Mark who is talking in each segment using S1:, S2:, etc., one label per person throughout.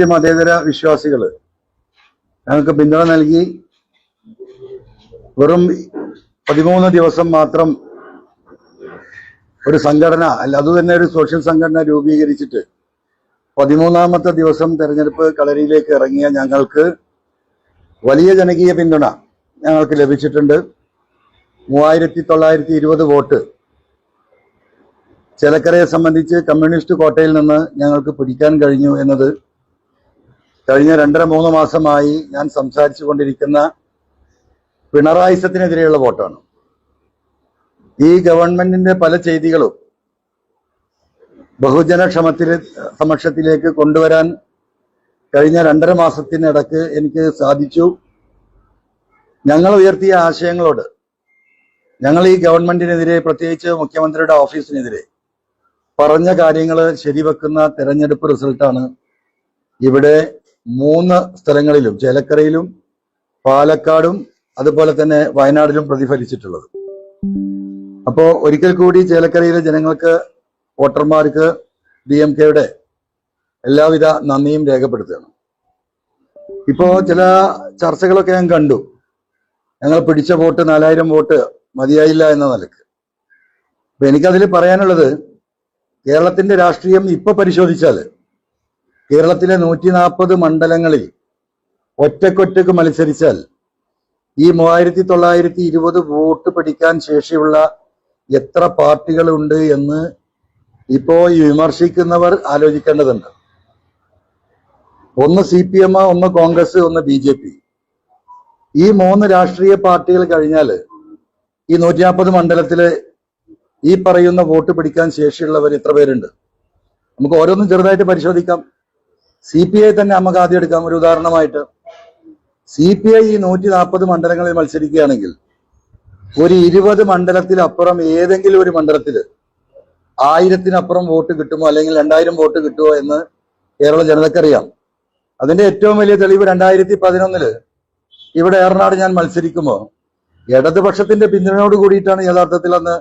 S1: മതേതര വിശ്വാസികൾ ഞങ്ങൾക്ക് പിന്തുണ നൽകി വെറും 13 ദിവസം മാത്രം ഒരു സംഘടന അതുതന്നെ ഒരു സോഷ്യൽ സംഘടന രൂപീകരിച്ചിട്ട് 13ാമത്തെ ദിവസം തെരഞ്ഞെടുപ്പ് കളരിയിലേക്ക് ഇറങ്ങിയ ഞങ്ങൾക്ക് വലിയ ജനകീയ പിന്തുണ ഞങ്ങൾക്ക് ലഭിച്ചിട്ടുണ്ട്. 3920 വോട്ട് ചേലക്കരയെ സംബന്ധിച്ച് കമ്മ്യൂണിസ്റ്റ് കോട്ടയിൽ നിന്ന് ഞങ്ങൾക്ക് പിടിക്കാൻ കഴിഞ്ഞു എന്നത് കഴിഞ്ഞ 2.5-3 മാസമായി ഞാൻ സംസാരിച്ചു കൊണ്ടിരിക്കുന്ന പിണറായിസത്തിനെതിരെയുള്ള വോട്ടാണ്. ഈ ഗവൺമെന്റിന്റെ പല ചെയ്തികളും ബഹുജന സമക്ഷത്തിലേക്ക് കൊണ്ടുവരാൻ കഴിഞ്ഞ 2.5 മാസത്തിനിടക്ക് എനിക്ക് സാധിച്ചു. ഞങ്ങൾ ഉയർത്തിയ ആശയങ്ങളോട് ഞങ്ങൾ ഈ ഗവൺമെന്റിനെതിരെ, പ്രത്യേകിച്ച് മുഖ്യമന്ത്രിയുടെ ഓഫീസിനെതിരെ പറഞ്ഞ കാര്യങ്ങൾ ശരിവെക്കുന്ന തെരഞ്ഞെടുപ്പ് റിസൾട്ടാണ് ഇവിടെ 3 സ്ഥലങ്ങളിലും, ചേലക്കരയിലും പാലക്കാടും അതുപോലെ തന്നെ വയനാടിലും പ്രതിഫലിച്ചിട്ടുള്ളത്. അപ്പോ ഒരിക്കൽ കൂടി ചേലക്കരയിലെ ജനങ്ങൾക്ക്, വോട്ടർമാർക്ക് DMKയുടെ എല്ലാവിധ നന്ദിയും രേഖപ്പെടുത്തുകയാണ്. ഇപ്പോ ചില ചർച്ചകളൊക്കെ ഞാൻ കണ്ടു. ഞങ്ങൾ പിടിച്ച വോട്ട് 4000 വോട്ട് മതിയായില്ല എന്ന നിലക്ക്. അപ്പൊ എനിക്കതിൽ പറയാനുള്ളത്, കേരളത്തിന്റെ രാഷ്ട്രീയം ഇപ്പൊ പരിശോധിച്ചാൽ കേരളത്തിലെ 140 മണ്ഡലങ്ങളിൽ ഒറ്റക്കൊറ്റക്ക് മത്സരിച്ചാൽ ഈ 3920 വോട്ട് പിടിക്കാൻ ശേഷിയുള്ള എത്ര പാർട്ടികളുണ്ട് എന്ന് ഇപ്പോ ഈ വിമർശിക്കുന്നവർ ആലോചിക്കേണ്ടതുണ്ട്. ഒന്ന് CPM, ഒന്ന് കോൺഗ്രസ്, ഒന്ന് BJP. ഈ 3 രാഷ്ട്രീയ പാർട്ടികൾ കഴിഞ്ഞാൽ ഈ 140 മണ്ഡലത്തില് ഈ പറയുന്ന വോട്ട് പിടിക്കാൻ ശേഷിയുള്ളവർ എത്ര പേരുണ്ട്? നമുക്ക് ഓരോന്നും ചെറുതായിട്ട് പരിശോധിക്കാം. CPI തന്നെ നമുക്ക് ആദ്യം എടുക്കാം. ഒരു ഉദാഹരണമായിട്ട് CPI ഈ 140 മണ്ഡലങ്ങളിൽ മത്സരിക്കുകയാണെങ്കിൽ ഒരു 20 മണ്ഡലത്തിലപ്പുറം ഏതെങ്കിലും ഒരു മണ്ഡലത്തില് 1000-ത്തിനപ്പുറം വോട്ട് കിട്ടുമോ, അല്ലെങ്കിൽ 2000 വോട്ട് കിട്ടുമോ എന്ന് കേരള ജനതക്കറിയാം. അതിന്റെ ഏറ്റവും വലിയ തെളിവ് 2011 ഇവിടെ ഏറനാട് ഞാൻ മത്സരിക്കുമ്പോൾ ഇടതുപക്ഷത്തിന്റെ പിന്തുണയോട് കൂടിയിട്ടാണ് യഥാർത്ഥത്തിൽ അന്ന്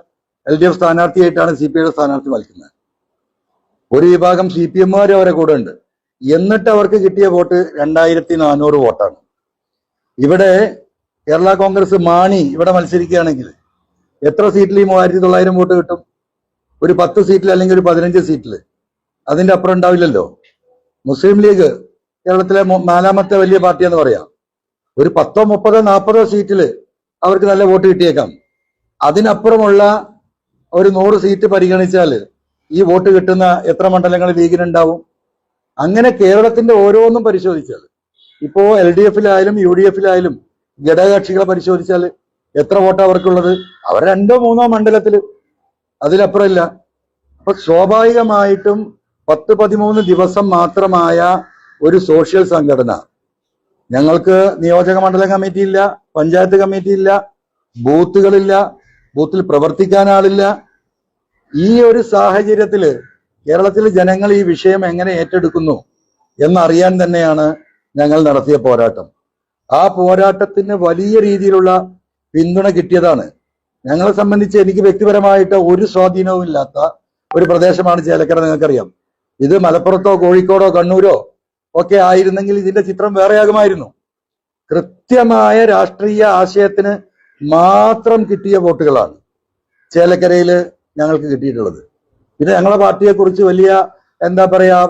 S1: LDF സ്ഥാനാർത്ഥിയായിട്ടാണ് CPIയുടെ സ്ഥാനാർത്ഥി മത്സരിക്കുന്നത്. ഒരു വിഭാഗം CPMമാർ അവരെ കൂടെ ഉണ്ട്. എന്നിട്ട് അവർക്ക് കിട്ടിയ വോട്ട് 2400 വോട്ടാണ്. ഇവിടെ കേരള കോൺഗ്രസ് മാണി ഇവിടെ മത്സരിക്കുകയാണെങ്കിൽ എത്ര സീറ്റിൽ ഈ 3900 വോട്ട് കിട്ടും? ഒരു 10 സീറ്റിൽ അല്ലെങ്കിൽ ഒരു 15 സീറ്റിൽ, അതിന്റെ അപ്പുറം ഉണ്ടാവില്ലല്ലോ. മുസ്ലിം ലീഗ് കേരളത്തിലെ 4ാമത്തെ വലിയ പാർട്ടി എന്ന് പറയാം. ഒരു 10, 30, 40 സീറ്റിൽ അവർക്ക് നല്ല വോട്ട് കിട്ടിയേക്കാം. അതിനപ്പുറമുള്ള ഒരു 100 സീറ്റ് പരിഗണിച്ചാൽ ഈ വോട്ട് കിട്ടുന്ന എത്ര മണ്ഡലങ്ങൾ ലീഗിനുണ്ടാവും? അങ്ങനെ കേരളത്തിന്റെ ഓരോന്നും പരിശോധിച്ചാൽ, ഇപ്പോ LDFിലായാലും UDFിലായാലും ഘടകകക്ഷികളെ പരിശോധിച്ചാൽ എത്ര വോട്ടാ അവർക്കുള്ളത്? അവർ 2-3 മണ്ഡലത്തില്, അതിലപ്പുറമില്ല. അപ്പൊ സ്വാഭാവികമായിട്ടും 10-13 ദിവസം മാത്രമായ ഒരു സോഷ്യൽ സംഘടന, ഞങ്ങൾക്ക് നിയോജക മണ്ഡലം കമ്മിറ്റി ഇല്ല, പഞ്ചായത്ത് കമ്മിറ്റി ഇല്ല, ബൂത്തുകളില്ല, ബൂത്തിൽ പ്രവർത്തിക്കാൻ ആളില്ല. ഈ ഒരു സാഹചര്യത്തില് കേരളത്തിലെ ജനങ്ങൾ ഈ വിഷയം എങ്ങനെ ഏറ്റെടുക്കുന്നു എന്നറിയാൻ തന്നെയാണ് ഞങ്ങൾ നടത്തിയ പോരാട്ടം. ആ പോരാട്ടത്തിന് വലിയ രീതിയിലുള്ള പിന്തുണ കിട്ടിയതാണ്. ഞങ്ങളെ സംബന്ധിച്ച് എനിക്ക് വ്യക്തിപരമായിട്ട് ഒരു സ്വാധീനവും ഇല്ലാത്ത ഒരു പ്രദേശമാണ് ചേലക്കര. നിങ്ങൾക്കറിയാം, ഇത് മലപ്പുറത്തോ കോഴിക്കോടോ കണ്ണൂരോ ഒക്കെ ആയിരുന്നെങ്കിൽ ഇതിന്റെ ചിത്രം വേറെയാകുമായിരുന്നു. കൃത്യമായ രാഷ്ട്രീയ ആശയത്തിന് മാത്രം കിട്ടിയ വോട്ടുകളാണ് ചേലക്കരയിൽ ഞങ്ങൾക്ക് കിട്ടിയിട്ടുള്ളത്. പിന്നെ ഞങ്ങളെ പാർട്ടിയെ കുറിച്ച് വലിയ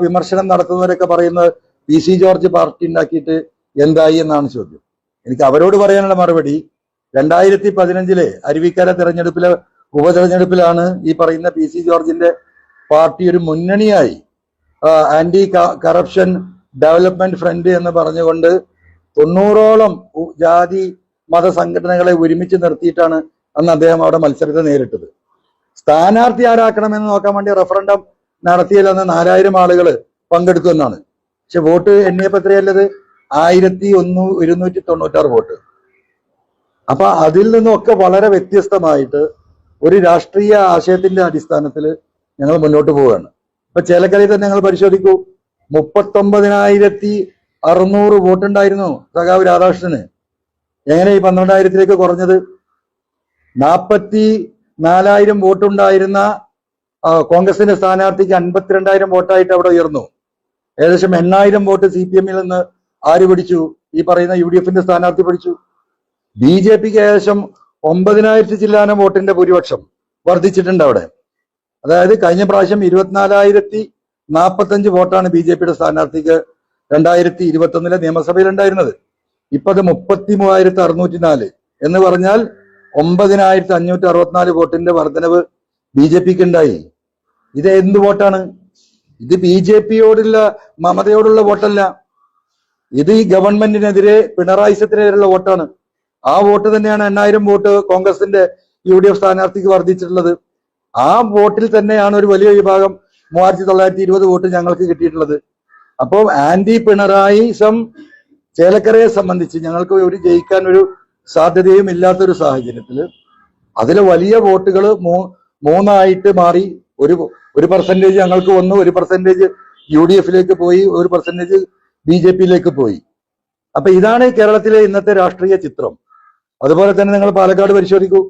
S1: വിമർശനം നടത്തുന്നവരൊക്കെ പറയുന്നത് PC ജോർജ് പാർട്ടി ഉണ്ടാക്കിയിട്ട് എന്തായി എന്നാണ് ചോദ്യം. എനിക്ക് അവരോട് പറയാനുള്ള മറുപടി, 2015 അരുവിക്കര തെരഞ്ഞെടുപ്പിലെ ഉപതെരഞ്ഞെടുപ്പിലാണ് ഈ പറയുന്ന PC ജോർജിന്റെ പാർട്ടി ഒരു മുന്നണിയായി ആന്റി കറപ്ഷൻ ഡെവലപ്മെന്റ് ഫ്രണ്ട് എന്ന് പറഞ്ഞുകൊണ്ട് 90ഓളം ജാതി മത സംഘടനകളെ ഒരുമിച്ച് നിർത്തിയിട്ടാണ് അന്ന് അദ്ദേഹം അവിടെ മത്സരത്തെ നേരിട്ടത്. സ്ഥാനാർത്ഥി ആരാക്കണമെന്ന് നോക്കാൻ വേണ്ടി റഫറൻഡം നടത്തിയതിൽ അന്ന് 4000 ആളുകൾ പങ്കെടുത്തു എന്നാണ്. പക്ഷെ വോട്ട് എണ്ണിയപ്പോൾ എത്രയല്ലത്? 1296 വോട്ട്. അപ്പൊ അതിൽ നിന്നൊക്കെ വളരെ വ്യത്യസ്തമായിട്ട് ഒരു രാഷ്ട്രീയ ആശയത്തിന്റെ അടിസ്ഥാനത്തിൽ ഞങ്ങൾ മുന്നോട്ട് പോവുകയാണ്. ഇപ്പൊ ചേലക്കരയിൽ തന്നെ ഞങ്ങൾ പരിശോധിക്കൂ, 39,600 വോട്ടുണ്ടായിരുന്നു സഖാവ് രാധാകൃഷ്ണന്. എങ്ങനെ ഈ 12,000-ലേക്ക് കുറഞ്ഞത്? 44,000 വോട്ടുണ്ടായിരുന്ന കോൺഗ്രസിന്റെ സ്ഥാനാർത്ഥിക്ക് 52,000 വോട്ടായിട്ട് അവിടെ ഉയർന്നു. ഏകദേശം 8,000 വോട്ട് CPM നിന്ന് ആര് പിടിച്ചു? ഈ പറയുന്ന UDF സ്ഥാനാർത്ഥി പിടിച്ചു. BJPക്ക് ഏകദേശം 9,000 ചില്ലാനം വോട്ടിന്റെ ഭൂരിപക്ഷം വർദ്ധിച്ചിട്ടുണ്ട് അവിടെ. അതായത് കഴിഞ്ഞ പ്രാവശ്യം 24,045 വോട്ടാണ് BJPയുടെ സ്ഥാനാർത്ഥിക്ക് 2021 നിയമസഭയിൽ ഉണ്ടായിരുന്നത്. ഇപ്പൊ അത് 33,604 എന്ന് പറഞ്ഞാൽ 9,564 വോട്ടിന്റെ വർധനവ് BJPക്ക് ഉണ്ടായി. ഇത് എന്ത് വോട്ടാണ്? ഇത് BJPയോടുള്ള മമതയോടുള്ള വോട്ടല്ല, ഇത് ഈ ഗവൺമെന്റിനെതിരെ പിണറായിസത്തിനെതിരെയുള്ള വോട്ടാണ്. ആ വോട്ട് തന്നെയാണ് 8,000 വോട്ട് കോൺഗ്രസിന്റെ UDF സ്ഥാനാർത്ഥിക്ക് വർദ്ധിച്ചിട്ടുള്ളത്. ആ വോട്ടിൽ തന്നെയാണ് ഒരു വലിയ വിഭാഗം 3,920 വോട്ട് ഞങ്ങൾക്ക് കിട്ടിയിട്ടുള്ളത്. അപ്പോൾ ആന്റി പിണറായിസം ചേലക്കരയെ സംബന്ധിച്ച് ഞങ്ങൾക്ക് ഒരു ജയിക്കാൻ ഒരു സാധ്യതയും ഇല്ലാത്തൊരു സാഹചര്യത്തിൽ അതിലെ വലിയ വോട്ടുകൾ മൂന്നായിട്ട് മാറി. ഒരു പെർസെന്റേജ് ഞങ്ങൾക്ക് വന്നു, ഒരു പെർസെന്റേജ് UDFിലേക്ക് പോയി, ഒരു പെർസെന്റേജ് BJPയിലേക്ക് പോയി. അപ്പൊ ഇതാണ് കേരളത്തിലെ ഇന്നത്തെ രാഷ്ട്രീയ ചിത്രം. അതുപോലെ തന്നെ നിങ്ങൾ പാലക്കാട് പരിശോധിക്കൂ.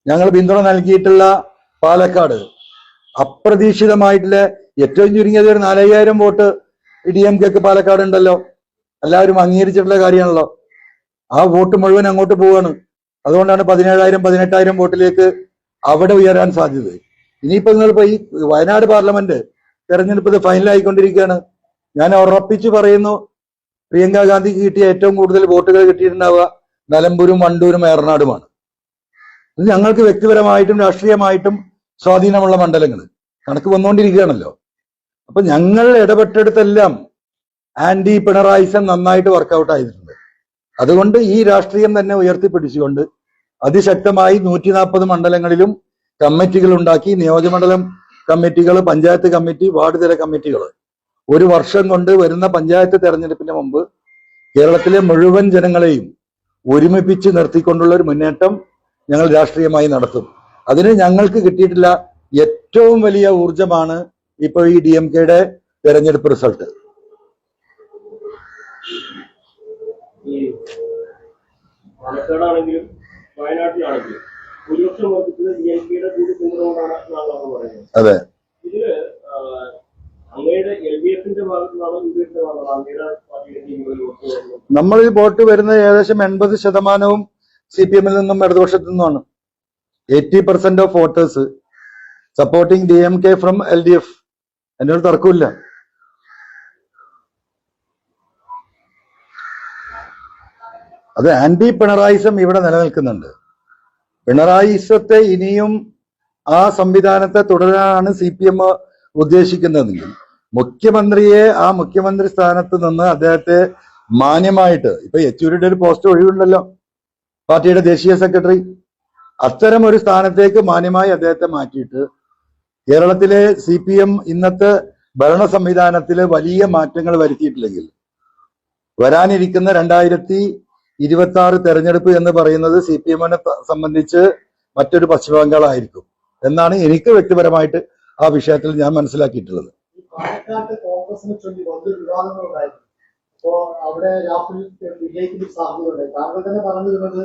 S1: ഞങ്ങൾ പിന്തുണ നൽകിയിട്ടുള്ള പാലക്കാട് അപ്രതീക്ഷിതമായിട്ടുള്ള ഏറ്റവും ചുരുങ്ങിയത് ഒരു 4,000 വോട്ട് DMKക്ക് പാലക്കാട് ഉണ്ടല്ലോ. എല്ലാവരും അംഗീകരിച്ചിട്ടുള്ള കാര്യമാണല്ലോ. ആ വോട്ട് മുഴുവൻ അങ്ങോട്ട് പോവാണ്. അതുകൊണ്ടാണ് 17,000 18,000 വോട്ടിലേക്ക് അവിടെ ഉയരാൻ സാധ്യത. ഇനിയിപ്പോ നിങ്ങളിപ്പോ ഈ വയനാട് പാർലമെന്റ് തെരഞ്ഞെടുപ്പ് ഫൈനലായിക്കൊണ്ടിരിക്കുകയാണ്. ഞാൻ ഉറപ്പിച്ചു പറയുന്നു, പ്രിയങ്ക ഗാന്ധിക്ക് കിട്ടിയ ഏറ്റവും കൂടുതൽ വോട്ടുകൾ കിട്ടിയിട്ടുണ്ടാവുക നിലമ്പൂരും വണ്ടൂരും ഏറനാടുമാണ്. ഇത് ഞങ്ങൾക്ക് വ്യക്തിപരമായിട്ടും രാഷ്ട്രീയമായിട്ടും സ്വാധീനമുള്ള മണ്ഡലങ്ങൾ കണക്ക് വന്നുകൊണ്ടിരിക്കുകയാണല്ലോ. അപ്പൊ ഞങ്ങൾ ഇടപെട്ടെടുത്തെല്ലാം ആന്റി പിണറായിസം നന്നായിട്ട് വർക്കൗട്ട് ആയിട്ടുണ്ട്. അതുകൊണ്ട് ഈ രാഷ്ട്രീയം തന്നെ ഉയർത്തിപ്പിടിച്ചുകൊണ്ട് അതിശക്തമായി 140 മണ്ഡലങ്ങളിലും കമ്മിറ്റികൾ ഉണ്ടാക്കി, നിയോജകമണ്ഡലം കമ്മിറ്റികൾ, പഞ്ചായത്ത് കമ്മിറ്റി, വാർഡ് തല കമ്മിറ്റികൾ. ഒരു വർഷം കൊണ്ട് വരുന്ന പഞ്ചായത്ത് തെരഞ്ഞെടുപ്പിന് മുമ്പ് കേരളത്തിലെ മുഴുവൻ ജനങ്ങളെയും ഒരുമിപ്പിച്ച് നിർത്തിക്കൊണ്ടുള്ള ഒരു മുന്നേറ്റം ഞങ്ങൾ രാഷ്ട്രീയമായി നടത്തും. അതിന് ഞങ്ങൾക്ക് കിട്ടിയിട്ടുള്ള ഏറ്റവും വലിയ ഊർജമാണ് ഇപ്പോൾ ഈ DMKയുടെ തെരഞ്ഞെടുപ്പ് റിസൾട്ട്.
S2: പാലക്കാടാണെങ്കിലും വയനാട്ടിലാണെങ്കിലും ഭൂരിപക്ഷം വർദ്ധിച്ചത് DMKയുടെ കൂടി പിന്തുണകൊണ്ടാണ് പറയുന്നത്.
S1: അതെ,
S2: ഇതില് അങ്ങയുടെ LDFന്റെ ഭാഗത്തുനിന്നാണ് UDFന്റെ ഭാഗത്താണ് അങ്ങയുടെ പാർട്ടിയിലേക്ക്
S1: നമ്മളിൽ വോട്ട് വരുന്നത് ഏകദേശം 80% CPMൽ നിന്നും ഇടതുപക്ഷത്തു നിന്നുമാണ്. 80% of voters supporting DMK from LDF. എൻ്റെ ഒരു തർക്കമില്ല. അത് ആന്റി പിണറായിസം ഇവിടെ നിലനിൽക്കുന്നുണ്ട്. പിണറായിസത്തെ ഇനിയും ആ സംവിധാനത്തെ തുടരാനാണ് CPM ഉദ്ദേശിക്കുന്നതെങ്കിൽ ആ മുഖ്യമന്ത്രി സ്ഥാനത്ത് നിന്ന് അദ്ദേഹത്തെ മാന്യമായിട്ട്, ഇപ്പൊ യെച്ചൂരിയുടെ ഒരു പോസ്റ്റ് ഒഴിവുണ്ടല്ലോ, പാർട്ടിയുടെ ദേശീയ സെക്രട്ടറി, അത്തരം ഒരു സ്ഥാനത്തേക്ക് മാന്യമായി അദ്ദേഹത്തെ മാറ്റിയിട്ട് കേരളത്തിലെ CPM ഇന്നത്തെ ഭരണ സംവിധാനത്തില് വലിയ മാറ്റങ്ങൾ വരുത്തിയിട്ടില്ലെങ്കിൽ വരാനിരിക്കുന്ന 2026 തെരഞ്ഞെടുപ്പ് എന്ന് പറയുന്നത് CPMനെ സംബന്ധിച്ച് മറ്റൊരു പശ്ചിമ ബംഗാൾ ആയിരിക്കും എന്നാണ് എനിക്ക് വ്യക്തിപരമായിട്ട് ആ വിഷയത്തിൽ ഞാൻ മനസ്സിലാക്കിയിട്ടുള്ളത്.
S3: പാലക്കാട്ട് കോൺഗ്രസിനെ ചൊല്ലി വലിയ വിവാദങ്ങളുണ്ടായിരുന്നു. അപ്പോ അവിടെ രാഹുൽ വിജയിക്കുന്ന സാധ്യതയുണ്ടായി. താങ്കൾ തന്നെ പറഞ്ഞിരുന്നത്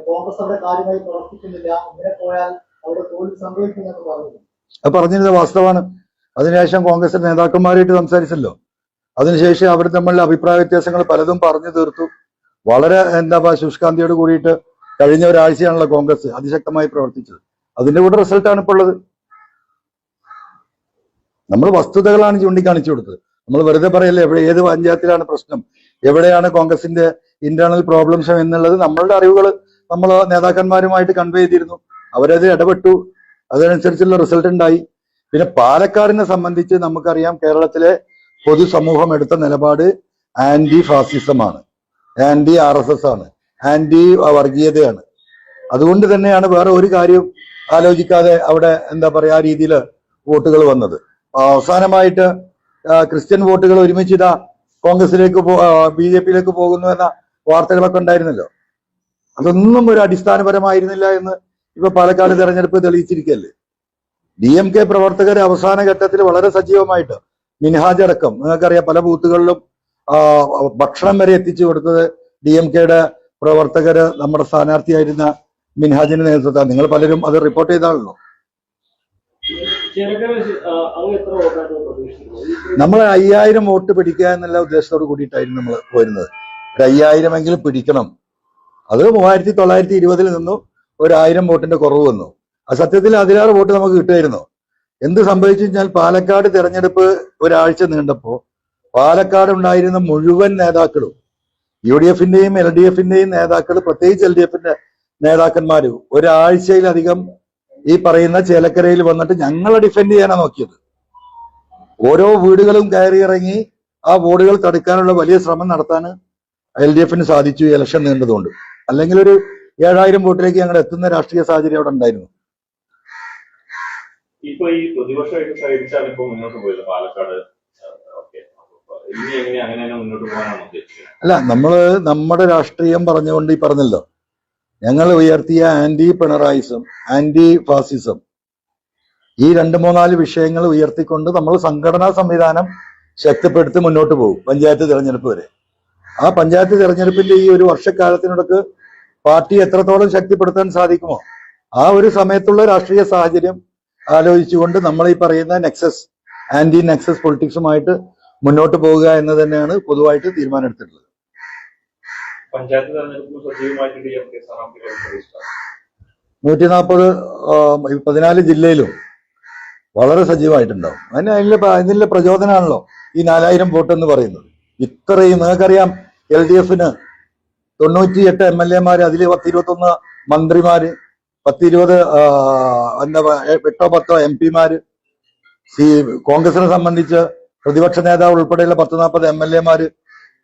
S3: കോൺഗ്രസ് അവിടെ കാര്യമായി പ്രവർത്തിക്കുന്നില്ല, ഇങ്ങനെ പോയാൽ അവിടെ തോൽവി സംഭവിക്കുമെന്ന് പറഞ്ഞു.
S1: അത് പറഞ്ഞിരുന്നത് വാസ്തവമാണ്. അതിനുശേഷം കോൺഗ്രസ് നേതാക്കന്മാരായിട്ട് സംസാരിച്ചല്ലോ. അതിനുശേഷം അവർ തമ്മിലുള്ള അഭിപ്രായ വ്യത്യാസങ്ങൾ പലതും പറഞ്ഞു തീർത്തു. വളരെ ശുഷ്കാന്തിയോട് കൂടിയിട്ട് കഴിഞ്ഞ ഒരാഴ്ചയാണല്ലോ കോൺഗ്രസ് അതിശക്തമായി പ്രവർത്തിച്ചത്. അതിന്റെ കൂടെ റിസൾട്ടാണ് ഇപ്പോൾ ഉള്ളത്. നമ്മൾ വസ്തുതകളാണ് ചൂണ്ടിക്കാണിച്ചു കൊടുത്തത്. നമ്മൾ വെറുതെ പറയല്ലേ ഏത് പഞ്ചായത്തിലാണ് പ്രശ്നം, എവിടെയാണ് കോൺഗ്രസിന്റെ ഇന്റേണൽ പ്രോബ്ലംസ് എന്നുള്ളത് നമ്മളുടെ അറിവുകൾ നമ്മൾ നേതാക്കന്മാരുമായിട്ട് കൺവേ ചെയ്തിരുന്നു. അവരത് ഇടപെട്ടു, അതിനനുസരിച്ചുള്ള റിസൾട്ട് ഉണ്ടായി. പിന്നെ പാലക്കാടിനെ സംബന്ധിച്ച് നമുക്കറിയാം, കേരളത്തിലെ പൊതുസമൂഹം എടുത്ത നിലപാട് ആന്റി ഫാസിസമാണ്, ആന്റി RSS ആണ്, ആന്റി വർഗീയതയാണ്. അതുകൊണ്ട് തന്നെയാണ് വേറെ ഒരു കാര്യം ആലോചിക്കാതെ അവിടെ ആ രീതിയിൽ വോട്ടുകൾ വന്നത്. അവസാനമായിട്ട് ക്രിസ്ത്യൻ വോട്ടുകൾ ഒരുമിച്ച് കോൺഗ്രസിലേക്ക് BJPയിലേക്ക് പോകുന്നു എന്ന വാർത്തകളൊക്കെ ഉണ്ടായിരുന്നല്ലോ. അതൊന്നും ഒരു അടിസ്ഥാനപരമായിരുന്നില്ല എന്ന് ഇപ്പൊ പാലക്കാട് തെരഞ്ഞെടുപ്പ് തെളിയിച്ചിരിക്കുകയല്ലേ. DMK പ്രവർത്തകർ അവസാന ഘട്ടത്തിൽ വളരെ സജീവമായിട്ട് മിൻഹാജ് അടക്കം നിങ്ങൾക്കറിയാം പല ബൂത്തുകളിലും ഭക്ഷണം വരെ എത്തിച്ചു കൊടുത്തത് DMKയുടെ പ്രവർത്തകര് നമ്മുടെ സ്ഥാനാർത്ഥിയായിരുന്ന മിൻഹാജിന്റെ നേതൃത്വത്താണ്. നിങ്ങൾ പലരും അത് റിപ്പോർട്ട് ചെയ്താണല്ലോ.
S2: ചേലക്കര അങ്ങ് എത്ര വോട്ടായിരുന്നു പ്രതീക്ഷിക്കുന്നത്?
S1: നമ്മൾ 5000 വോട്ട് പിടിക്കുക എന്നുള്ള ഉദ്ദേശത്തോട് കൂടിയിട്ടായിരുന്നു നമ്മൾ പോരുന്നത്. ഒരു 5000 എങ്കിലും പിടിക്കണം. അത് 3920 നിന്നും ഒരു 1000 വോട്ടിന്റെ കുറവ് വന്നു. സത്യത്തിൽ അതിലേറെ വോട്ട് നമുക്ക് കിട്ടുമായിരുന്നു. എന്ത് സംഭവിച്ചു കഴിഞ്ഞാൽ പാലക്കാട് തെരഞ്ഞെടുപ്പ് ഒരാഴ്ച നീണ്ടപ്പോ പാലക്കാട് ഉണ്ടായിരുന്ന മുഴുവൻ നേതാക്കളും UDFന്റെയും LDFന്റെയും നേതാക്കൾ, പ്രത്യേകിച്ച് LDFന്റെ നേതാക്കന്മാര് ഒരാഴ്ചയിലധികം ഈ പറയുന്ന ചേലക്കരയിൽ വന്നിട്ട് ഞങ്ങളെ ഡിഫെൻഡ് ചെയ്യാനാണ് നോക്കിയത്. ഓരോ വീടുകളും കയറി ഇറങ്ങി ആ വോട്ടുകൾ തടുക്കാനുള്ള വലിയ ശ്രമം നടത്താൻ LDFന് സാധിച്ചു, ഇലക്ഷൻ നീണ്ടതുകൊണ്ട്. അല്ലെങ്കിൽ ഒരു 7000 വോട്ടിലേക്ക് ഞങ്ങൾ എത്തുന്ന രാഷ്ട്രീയ സാഹചര്യം അവിടെ ഉണ്ടായിരുന്നു.
S4: ഇപ്പൊ ഈ പ്രതിപക്ഷമായിട്ട് സഹിച്ചാണ് ഇപ്പൊ മുന്നോട്ട് പോയത് പാലക്കാട്. ഇനി എങ്ങനെ അങ്ങനെ തന്നെ മുന്നോട്ട് പോകാനാണ് ഉദ്ദേശിക്കുന്നത്?
S1: അല്ല, നമ്മുടെ രാഷ്ട്രീയം പറഞ്ഞുകൊണ്ട് ഈ പറഞ്ഞല്ലോ, ഞങ്ങൾ ഉയർത്തിയ ആന്റി പിണറായിസം, ആന്റി ഫാസിസം, ഈ 2-3-4 വിഷയങ്ങൾ ഉയർത്തിക്കൊണ്ട് നമ്മൾ സംഘടനാ സംവിധാനം ശക്തിപ്പെടുത്തി മുന്നോട്ട് പോകും പഞ്ചായത്ത് തിരഞ്ഞെടുപ്പ് വരെ. ആ പഞ്ചായത്ത് തിരഞ്ഞെടുപ്പിന്റെ ഈ ഒരു വർഷക്കാലത്തിനിടക്ക് പാർട്ടി എത്രത്തോളം ശക്തിപ്പെടുത്താൻ സാധിക്കുമോ ആ ഒരു സമയത്തുള്ള രാഷ്ട്രീയ സാഹചര്യം ആലോചിച്ചുകൊണ്ട് നമ്മൾ ഈ പറയുന്ന ആന്റി നെക്സസ് പൊളിറ്റിക്സുമായിട്ട് മുന്നോട്ട് പോവുക എന്ന് തന്നെയാണ് പൊതുവായിട്ട് തീരുമാനമെടുത്തിട്ടുള്ളത്.
S4: പഞ്ചായത്ത് തെരഞ്ഞെടുപ്പ് സജീവമായിട്ട് DMK സ്ഥാനാർത്ഥികൾ
S1: 14 ജില്ലയിലും വളരെ സജീവമായിട്ടുണ്ടാവും. അതിന്റെ പ്രചോദനമാണല്ലോ ഈ 4000 വോട്ട് എന്ന് പറയുന്നത്. ഇത്രയും നിങ്ങൾക്കറിയാം, LDFന് 98 MLA-മാര്, അതിൽ 10-21 മന്ത്രിമാര്, 10-20 8-10 MP-മാര്, കോൺഗ്രസിനെ സംബന്ധിച്ച് പ്രതിപക്ഷ നേതാവ് ഉൾപ്പെടെയുള്ള 10-40 MLA-മാര്,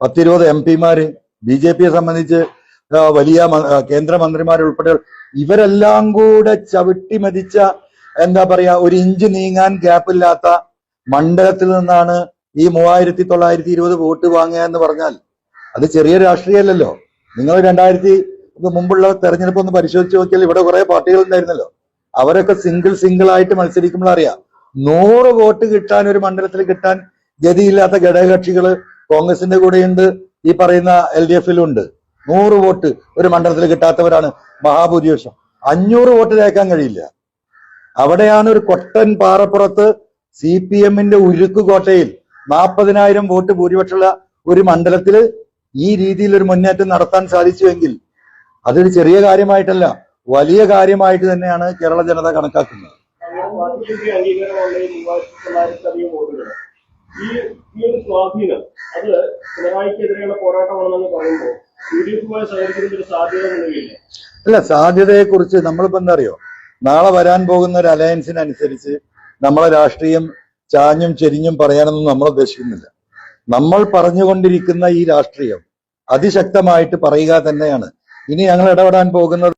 S1: 10-20 MP-മാര്, BJPയെ സംബന്ധിച്ച് വലിയ കേന്ദ്രമന്ത്രിമാർ ഉൾപ്പെടെ ഇവരെല്ലാം കൂടെ ചവിട്ടി മതിച്ച ഒരു ഇഞ്ച് നീങ്ങാൻ ഗ്യാപ്പില്ലാത്ത മണ്ഡലത്തിൽ നിന്നാണ് ഈ 3920 വോട്ട് വാങ്ങുക എന്ന് പറഞ്ഞാൽ അത് ചെറിയ രാഷ്ട്രീയമല്ലല്ലോ. നിങ്ങൾ 2000 മുമ്പുള്ള തെരഞ്ഞെടുപ്പ് ഒന്ന് പരിശോധിച്ച് നോക്കിയാൽ ഇവിടെ കുറെ പാർട്ടികൾ ഉണ്ടായിരുന്നല്ലോ. അവരൊക്കെ സിംഗിൾ ആയിട്ട് മത്സരിക്കുമ്പോൾ അറിയാം 100 വോട്ട് കിട്ടാൻ, ഒരു മണ്ഡലത്തിൽ കിട്ടാൻ ഗതിയില്ലാത്ത ഘടകകക്ഷികൾ കോൺഗ്രസിന്റെ കൂടെയുണ്ട്, ഈ പറയുന്ന LDFിലുണ്ട്. 100 വോട്ട് ഒരു മണ്ഡലത്തിൽ കിട്ടാത്തവരാണ് മഹാഭൂരിപക്ഷം. 500 വോട്ട് തേക്കാൻ കഴിയില്ല. അവിടെയാണ് ഒരു കൊട്ടൻ പാറപ്പുറത്ത് CPM-ന്റെ ഉരുക്ക് കോട്ടയിൽ 40,000 വോട്ട് ഭൂരിപക്ഷമുള്ള ഒരു മണ്ഡലത്തിൽ ഈ രീതിയിൽ ഒരു മുന്നേറ്റം നടത്താൻ സാധിച്ചുവെങ്കിൽ അതൊരു ചെറിയ കാര്യമായിട്ടല്ല, വലിയ കാര്യമായിട്ട് തന്നെയാണ് കേരള ജനത കണക്കാക്കുന്നത്.
S2: അംഗീകാരമുള്ള 3900 വോട്ടുകൾ, ഈ ഒരു സ്വാധീനം അത് പിണറായിക്കെതിരെയുള്ള പോരാട്ടമാണെന്ന് പറയുമ്പോൾ UDFുമായി സഹകരിക്കുന്നതിന് ഒരു സാധ്യത നിലവില്ല.
S1: അല്ല, സാധ്യതയെ കുറിച്ച് നമ്മളിപ്പോ എന്താ അറിയോ, നാളെ വരാൻ പോകുന്ന ഒരു അലയൻസിനനുസരിച്ച് നമ്മളെ രാഷ്ട്രീയം ചാഞ്ഞും ചെരിഞ്ഞും പറയാനൊന്നും നമ്മൾ ഉദ്ദേശിക്കുന്നില്ല. നമ്മൾ പറഞ്ഞുകൊണ്ടിരിക്കുന്ന ഈ രാഷ്ട്രീയം അതിശക്തമായിട്ട് പറയുക തന്നെയാണ്. ഇനി ഞങ്ങൾ ഇടപെടാൻ പോകുന്നത്